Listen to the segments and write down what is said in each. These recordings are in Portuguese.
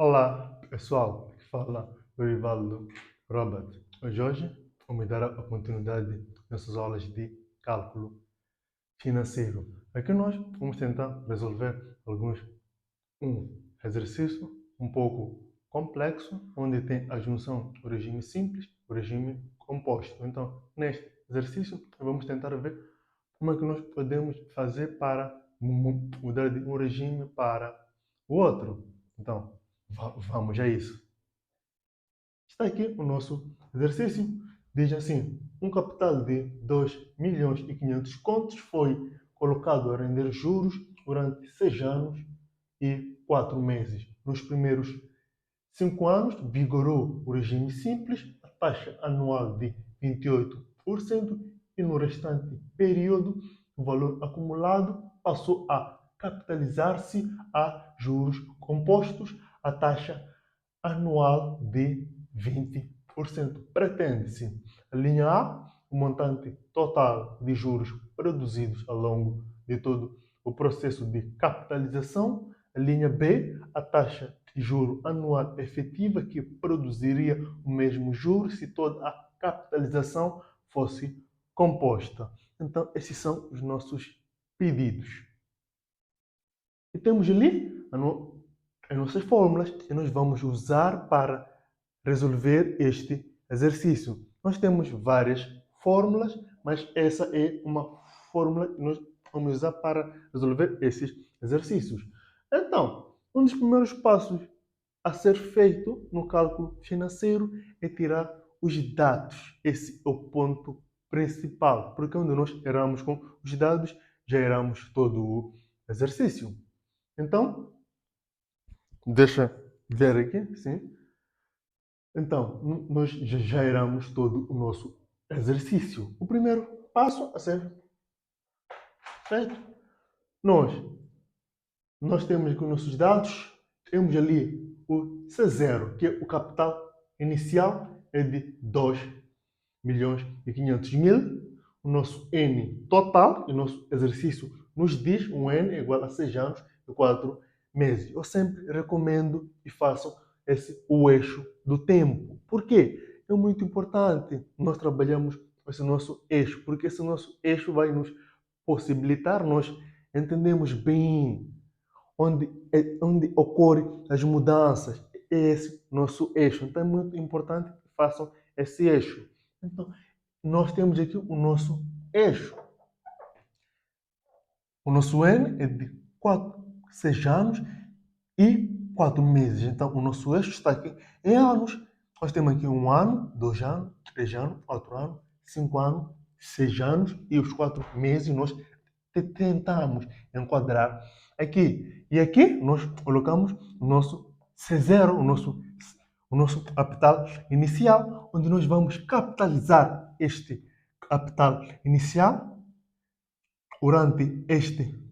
Olá, pessoal. Aqui fala o Rivaldo Robert. Hoje vamos dar a continuidade nessas aulas de cálculo financeiro. Aqui nós vamos tentar resolver um exercício um pouco complexo, onde tem a junção do regime simples e do regime composto. Então, neste exercício, vamos tentar ver como é que nós podemos fazer para mudar de um regime para o outro. Então, vamos a isso. Está aqui o nosso exercício. Diz assim: um capital de 2.500.000 contos foi colocado a render juros durante 6 anos e 4 meses. Nos primeiros 5 anos, vigorou o regime simples, a taxa anual de 28%, e no restante período, o valor acumulado passou a capitalizar-se a juros compostos, a taxa anual de 20%. Pretende-se: a linha A, o montante total de juros produzidos ao longo de todo o processo de capitalização; a linha B, a taxa de juro anual efetiva que produziria o mesmo juro se toda a capitalização fosse composta. Então, esses são os nossos pedidos. E temos ali as nossas fórmulas que nós vamos usar para resolver este exercício. Nós temos várias fórmulas, mas essa é uma fórmula que nós vamos usar para resolver esses exercícios. Então, um dos primeiros passos a ser feito no cálculo financeiro é tirar os dados. Esse é o ponto principal, porque quando nós erramos com os dados, já erramos todo o exercício. Então, deixa ver aqui, sim. Então, nós já erramos todo o nosso exercício. O primeiro passo a ser feito, nós temos aqui os nossos dados, temos ali o C0, que é o capital inicial, é de 2.500.000. O nosso N total, o nosso exercício nos diz um N igual a 6 anos e 4 meses. Eu sempre recomendo que façam o eixo do tempo. Por quê? É muito importante nós trabalhamos esse nosso eixo, porque esse nosso eixo vai nos possibilitar nós entendemos bem onde ocorrem as mudanças. É esse nosso eixo. Então é muito importante que façam esse eixo. Então, nós temos aqui o nosso eixo. O nosso N é de 6 anos e 4 meses. Então, o nosso eixo está aqui em anos. Nós temos aqui 1 ano, 2 anos, 3 anos, 4 anos, 5 anos, 6 anos e os 4 meses nós tentamos enquadrar aqui. E aqui nós colocamos o nosso C0, o nosso capital inicial, onde nós vamos capitalizar este capital inicial durante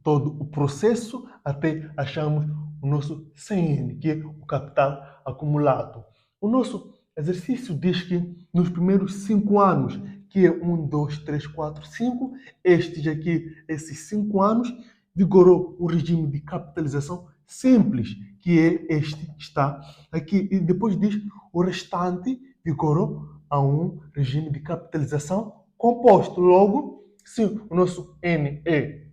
todo o processo até achamos o nosso CN, que é o capital acumulado. O nosso exercício diz que nos primeiros 5 anos, que é 1, 2, 3, 4, 5, esses 5 anos, vigorou o regime de capitalização simples, que é este está aqui. E depois diz o restante vigorou a um regime de capitalização composto. Logo, se o nosso N é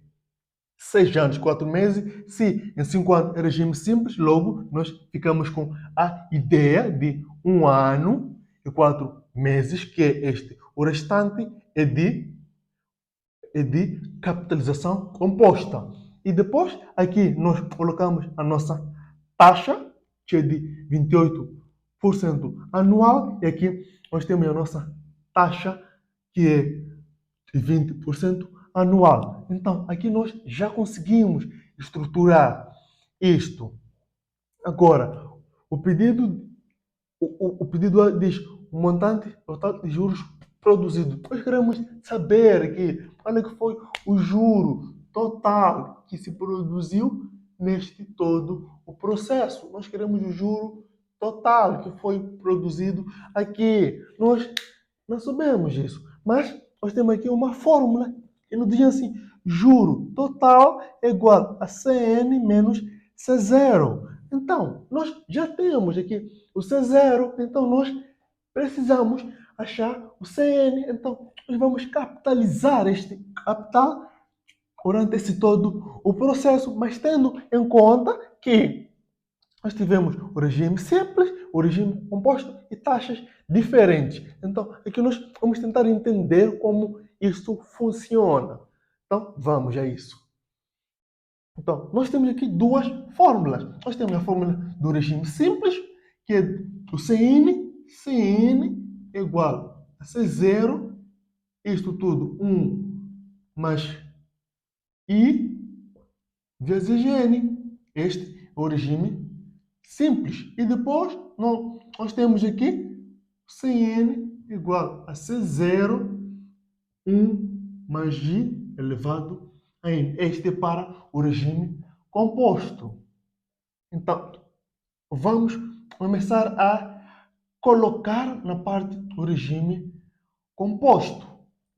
6 anos, 4 meses, se em 5 anos é regime simples, logo nós ficamos com a ideia de 1 ano e 4 meses, que é este. O restante é de capitalização composta. E depois, aqui nós colocamos a nossa taxa, que é de 28% anual, e aqui nós temos a nossa taxa, que é de 20% anual. Então, aqui nós já conseguimos estruturar isto. Agora, o pedido diz o montante total de juros produzido. Nós queremos saber aqui qual é que foi o juro total que se produziu neste todo o processo. Nós queremos o juro total que foi produzido aqui. Nós não sabemos isso, mas nós temos aqui uma fórmula que nos diz assim: juro total é igual a CN menos C0. Então, nós já temos aqui o C0, então nós precisamos achar o CN. Então, nós vamos capitalizar este capital durante esse todo o processo, mas tendo em conta que nós tivemos o regime simples, o regime composto e taxas diferentes. Então, aqui nós vamos tentar entender como isso funciona. Então, vamos a isso. Então, nós temos aqui duas fórmulas. Nós temos a fórmula do regime simples, que é o CN é igual a C0, isto tudo 1 mais I vezes N. Este é o regime simples. E depois nós temos aqui Cn igual a C0, 1 mais I elevado a N. Este é para o regime composto. Então, vamos começar a colocar na parte do regime composto.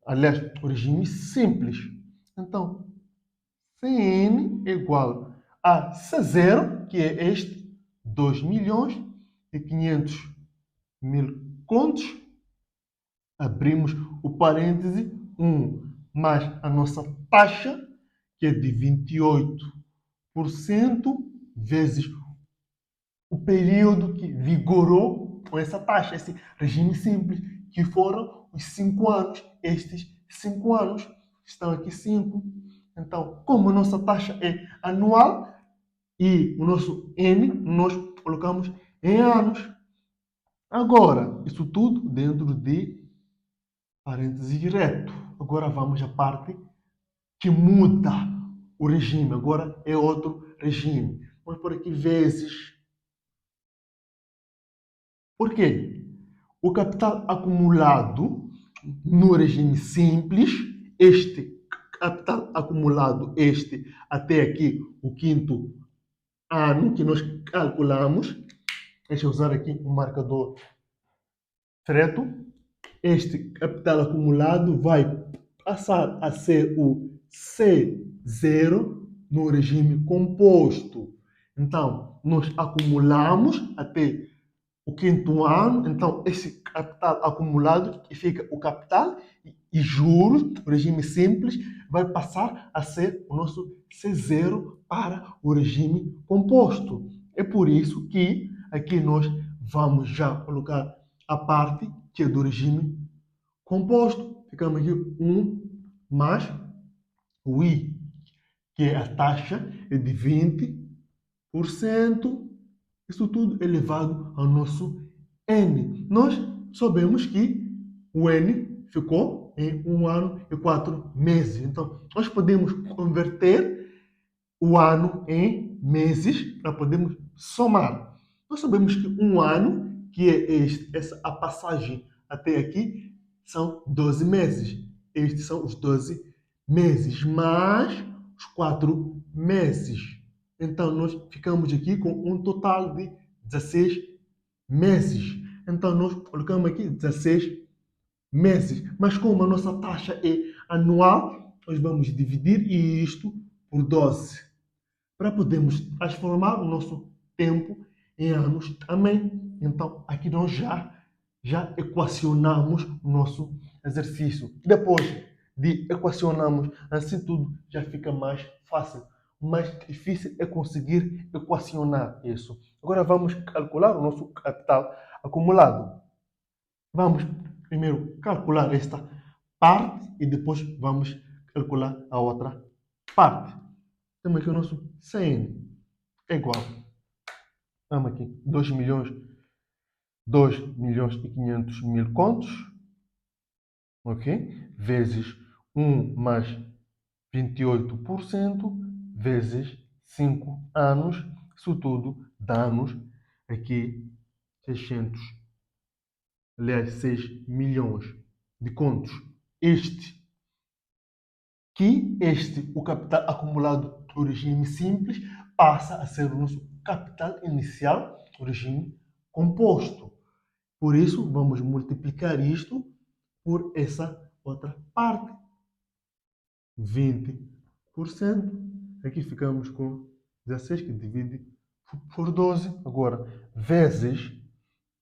Aliás, o regime simples. Então, Cn é igual a C0, que é este, 2.500.000 contos. Abrimos o parêntese 1 mais a nossa taxa, que é de 28%, vezes o período que vigorou com essa taxa, esse regime simples, que foram os 5 anos. Estes 5 anos estão aqui 5. Então, como a nossa taxa é anual e o nosso N nós colocamos em anos. Agora, isso tudo dentro de parênteses reto. Agora vamos à parte que muda o regime. Agora é outro regime. Vamos por aqui vezes. Por quê? O capital acumulado no regime simples, este capital acumulado, este até aqui, o quinto ano que nós calculamos. Deixa eu usar aqui um marcador reto. Este capital acumulado vai passar a ser o C0 no regime composto. Então, nós acumulamos até o quinto ano. Então, esse capital acumulado, que fica o capital e juros, o regime simples, vai passar a ser o nosso C0 para o regime composto. É por isso que aqui nós vamos já colocar a parte que é do regime composto. Ficamos aqui 1 mais o I, que é a taxa é de 20%. Isso tudo elevado ao nosso N. Nós sabemos que o N ficou em 1 ano e 4 meses. Então, nós podemos converter o ano em meses para podermos somar. Nós sabemos que 1 ano, que é a passagem até aqui, são 12 meses. Estes são os 12 meses, mais os 4 meses. Então, nós ficamos aqui com um total de 16 meses. Então, nós colocamos aqui 16 meses. Mas como a nossa taxa é anual, nós vamos dividir isto por 12 para podermos transformar o nosso tempo em anos também. Então, aqui nós já equacionamos o nosso exercício. Depois de equacionarmos, assim tudo já fica mais fácil. O mais difícil é conseguir equacionar isso. Agora vamos calcular o nosso capital acumulado. Vamos primeiro calcular esta parte e depois vamos calcular a outra parte. Temos aqui o nosso CN é igual. Vamos aqui, 2.500.000 contos, ok? Vezes 1 mais 28%, vezes 5 anos. Isso tudo dá-nos aqui 6 milhões de contos. O capital acumulado do regime simples passa a ser o nosso capital inicial do regime composto. Por isso, vamos multiplicar isto por essa outra parte. 20%. Aqui ficamos com 16, que divide por 12. Agora, vezes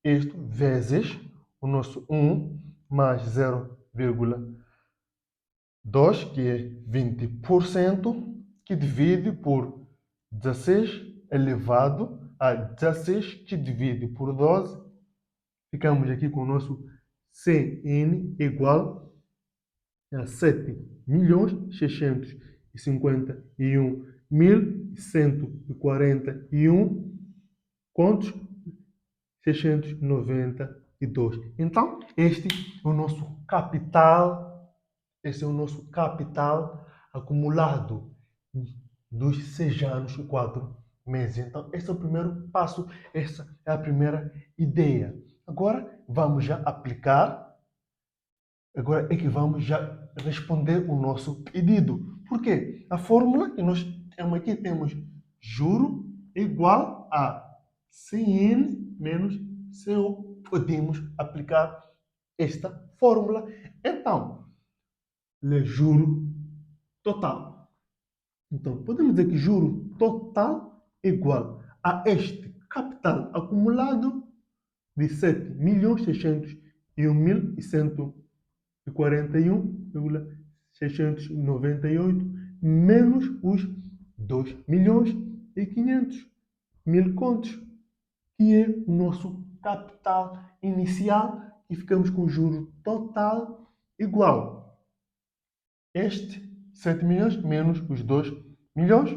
isto, vezes o nosso 1 mais 0,2, que é 20%, que divide por 16 elevado a 16, que divide por 12. Ficamos aqui com o nosso CN igual a 7.651.141 contos 692. Então, este é o nosso capital, esse é o nosso capital acumulado dos 6 anos e 4 meses. Então, esse é o primeiro passo, essa é a primeira ideia. Agora, vamos já aplicar. Agora é que vamos já responder o nosso pedido. Por quê? A fórmula que nós temos aqui, temos juro igual a CN menos CO. Podemos aplicar esta fórmula. Então, juro total. Então, podemos dizer que juro total igual a este capital acumulado de 7.641.698 menos os 2.500.000 contos, que é o nosso capital inicial, e ficamos com o juro total igual este 7 milhões menos os 2 milhões.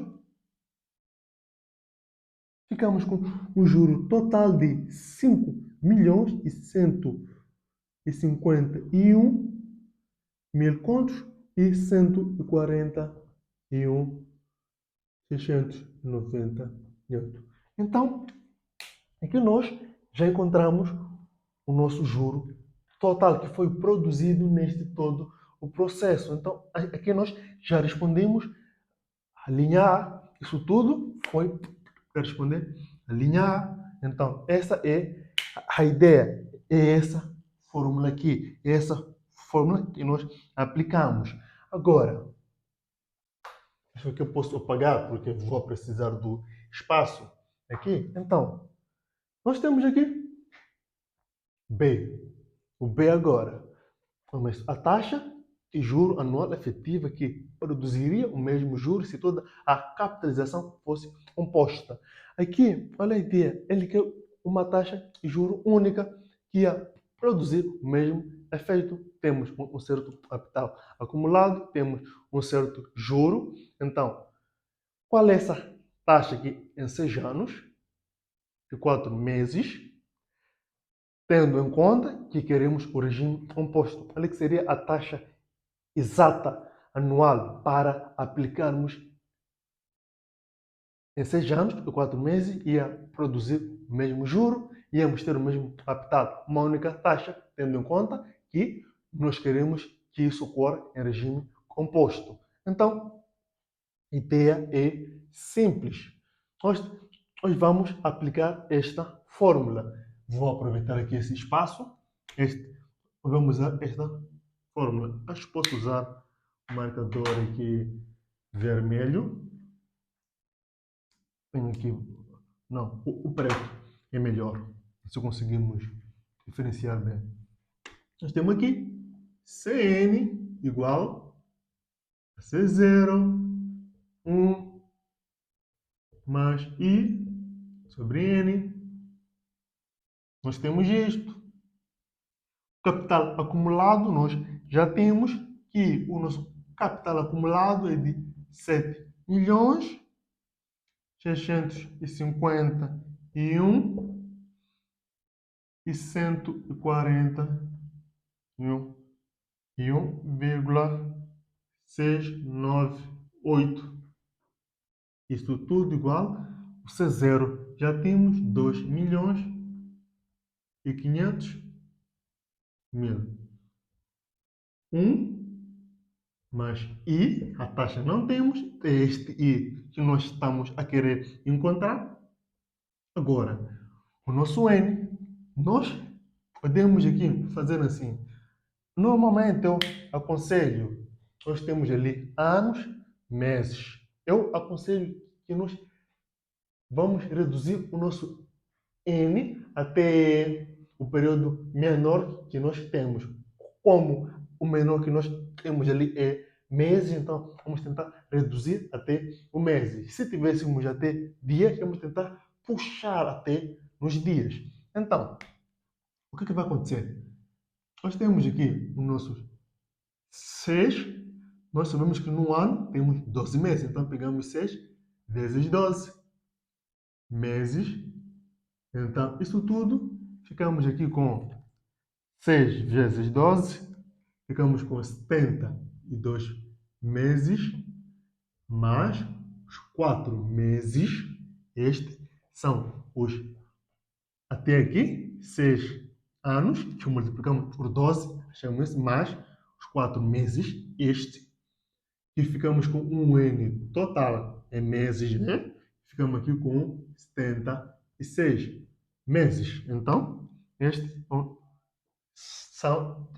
Ficamos com um juro total de 5.151.000 contos e 141.698. Então, aqui nós já encontramos o nosso juro total que foi produzido neste todo o processo. Então, aqui nós já respondemos a linha A. Isso tudo foi para responder a linha A. Então, essa é a ideia. É essa fórmula aqui. É essa fórmula que nós aplicamos. Agora, isso aqui eu posso apagar porque vou precisar do espaço aqui. Então, nós temos aqui B. O B agora. A taxa de juro anual efetiva que produziria o mesmo juro se toda a capitalização fosse composta. Aqui, olha a ideia. Ele quer uma taxa de juro única que ia produzir o mesmo efeito. Temos um certo capital acumulado, temos um certo juro. Então, qual é essa taxa aqui em 6 anos e 4 meses? Tendo em conta que queremos o regime composto. Qual é que seria a taxa exata anual para aplicarmos em 6 anos e 4 meses? Ia produzir o mesmo juro, íamos ter o mesmo capital, uma única taxa, tendo em conta que nós queremos que isso ocorra em regime composto. Então, a ideia é simples. Nós vamos aplicar esta fórmula. Vou aproveitar aqui esse espaço. Vamos usar esta fórmula. Acho que posso usar o marcador aqui vermelho. Tenho aqui. Não, o preto é melhor. Se conseguimos diferenciar bem. Nós temos aqui CN igual a C0, 1 mais I sobre N. Nós temos isto. Capital acumulado, nós já temos que o nosso capital acumulado é de 7.151.141,698. Isto tudo igual. O C0 já temos 2.500.000. 1 mais I, a taxa não temos, é este I que nós estamos a querer encontrar. Agora, o nosso N, nós podemos aqui fazer assim. Normalmente eu aconselho, nós temos ali anos, meses. Eu aconselho que nós vamos reduzir o nosso N até o período menor que nós temos. Como o menor que nós temos ali é meses, então vamos tentar reduzir até o mês. Se tivéssemos até dias, vamos tentar puxar até nos dias. Então, o que vai acontecer? Nós temos aqui os nossos 6. Nós sabemos que no ano temos 12 meses, então pegamos 6 vezes 12 meses. Então, isso tudo, ficamos aqui com 6 vezes 12, ficamos com 72 meses, mais os 4 meses. Estes são os, até aqui, 6 anos, que multiplicamos por 12, achamos isso, mais os 4 meses, este, e ficamos com um N total em meses, né? Ficamos aqui com 76 meses. Então, este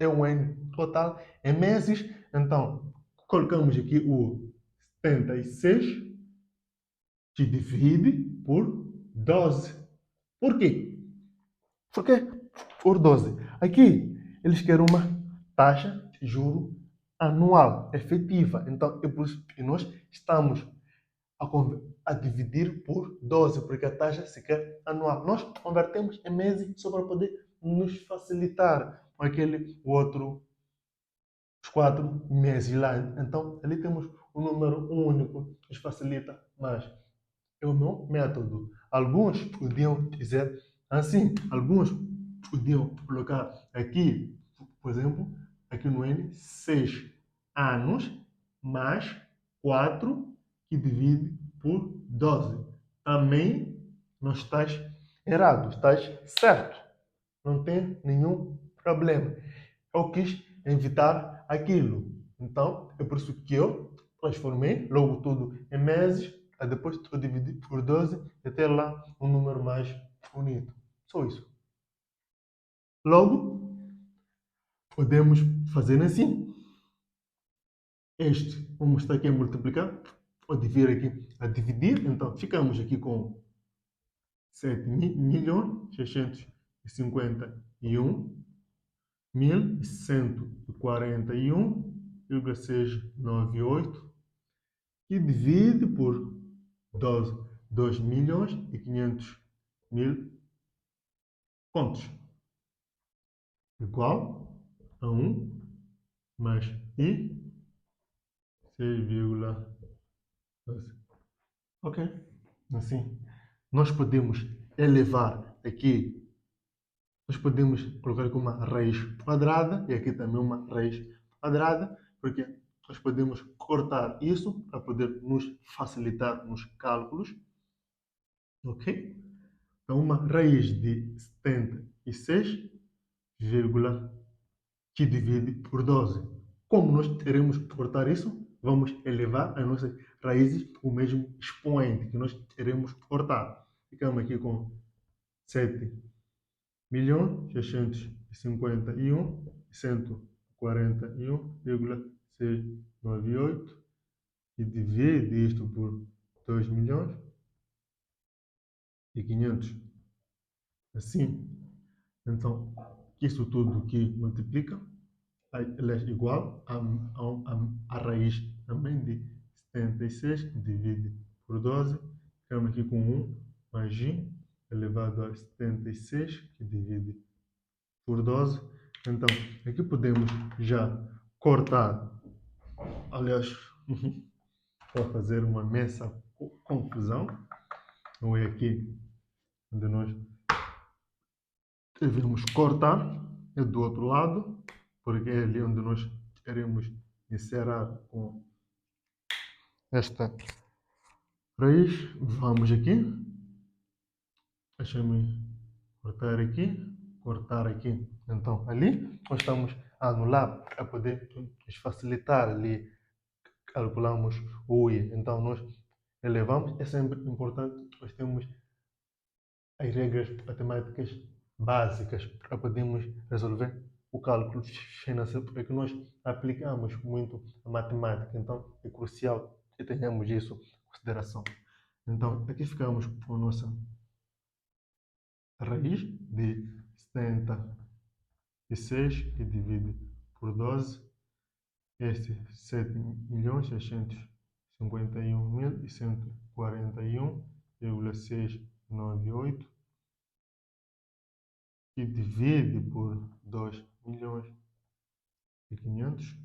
é um N total em meses. Então, colocamos aqui o 76 que divide por 12. Por quê? Porque por 12. Aqui, eles querem uma taxa de juro anual, efetiva. Então, é por isso que nós estamos a dividir por 12, porque a taxa sequer anual. Nós convertemos em meses só para poder nos facilitar com aquele outro, os 4 meses lá. Então, ali temos um número único, nos facilita mais. É o meu método. Alguns podiam dizer assim, alguns podiam colocar aqui, por exemplo, aqui no N, 6 anos mais 4 que divide por 12. Também não estás errado, estás certo. Não tem nenhum problema. Eu quis evitar aquilo. Então, é por isso que eu transformei logo tudo em meses, aí depois eu dividi por 12 e até lá um número mais bonito. Só isso. Logo, podemos fazer assim. Este, vamos estar aqui a multiplicar, ou vir aqui a dividir, então ficamos aqui com 7.651.141,698 e divide por 12, 2.500.000 pontos. Igual a 1 mais I 6,12. Ok? Assim, nós podemos elevar aqui, nós podemos colocar aqui uma raiz quadrada e aqui também uma raiz quadrada, porque nós podemos cortar isso para poder nos facilitar nos cálculos. Ok? Então, uma raiz de 76, que divide por 12. Como nós teremos que cortar isso, vamos elevar as nossas raízes o mesmo expoente que nós teremos que cortar. Ficamos aqui com 7.651.141,698 e divide isto por 2.500.000. Assim, então, isso tudo que multiplica ela é igual a raiz também de 76, que divide por 12. Ficamos aqui com 1 mais i elevado a 76, que divide por 12. Então, aqui podemos já cortar. Aliás, para fazer uma imensa confusão, não é aqui onde nós devemos cortar, é do outro lado, porque é ali onde nós queremos encerrar com esta raiz. Vamos aqui, deixa-me cortar aqui. Então, ali nós estamos a anular para poder nos facilitar ali, calculamos o I. Então, nós elevamos, é sempre importante, nós temos as regras matemáticas básicas para podermos resolver o cálculo financeiro, porque nós aplicamos muito a matemática, então é crucial que tenhamos isso em consideração. Então, aqui ficamos com a nossa raiz de 76 que divide por 12. Este 7.651.141,698 que divide por 2.500.000.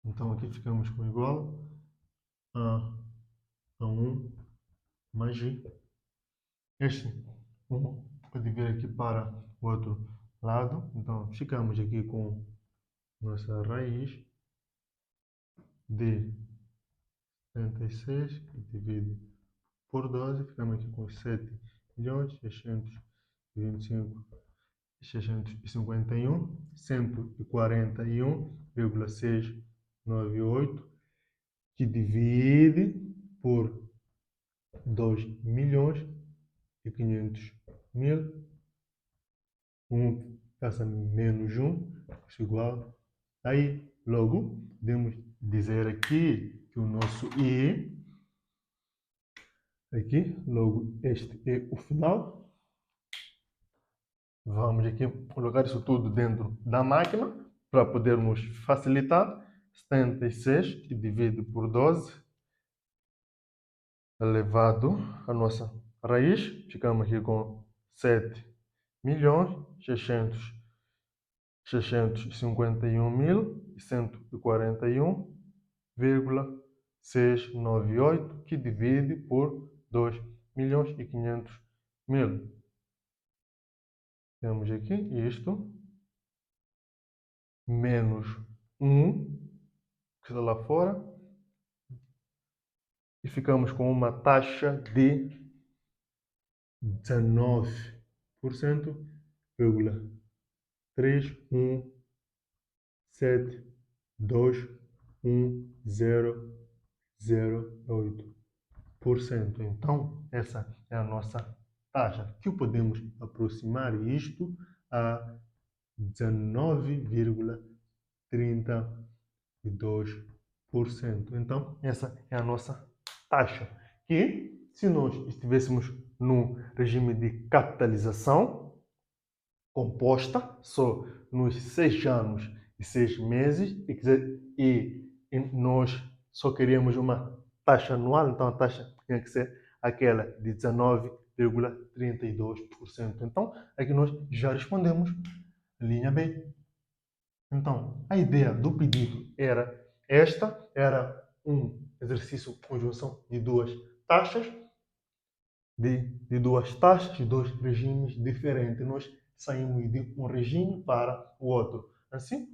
Então aqui ficamos com igual a 1 mais i. Este 1 pode vir aqui para o outro lado. Então ficamos aqui com nossa raiz de 76 que divide por 12. Ficamos aqui com 7.625.651, 141,698 que divide por 2.500.000. 1 passa menos 1, isso igual. Aí, logo, podemos dizer aqui que o nosso i, aqui, logo, este é o final. Vamos aqui colocar isso tudo dentro da máquina para podermos facilitar. 76 que divide por 12 elevado a nossa raiz. Ficamos aqui com 7.651.141,698 que divide por 2.500.000. Temos aqui isto, menos 1, que está lá fora, e ficamos com uma taxa de 19,3172108%. Então, essa é a nossa taxa, que podemos aproximar isto a 19,32%. Então, essa é a nossa taxa. Que, se nós estivéssemos no regime de capitalização composta, só nos 6 anos e 6 meses, e nós só queríamos uma taxa anual, então a taxa tinha que ser aquela de 19,32%. Então, aqui nós já respondemos linha B. Então, a ideia do pedido era esta, era um exercício de conjunção de duas taxas, de dois regimes diferentes. Nós saímos de um regime para o outro. Assim,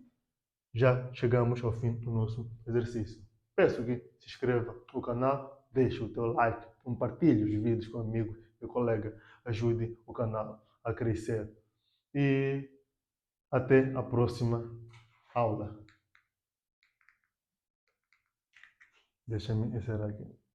já chegamos ao fim do nosso exercício. Peço que se inscreva no canal, deixe o teu like, compartilhe os vídeos com amigos e colegas, ajude o canal a crescer. E até a próxima aula. Deixa-me encerrar aqui.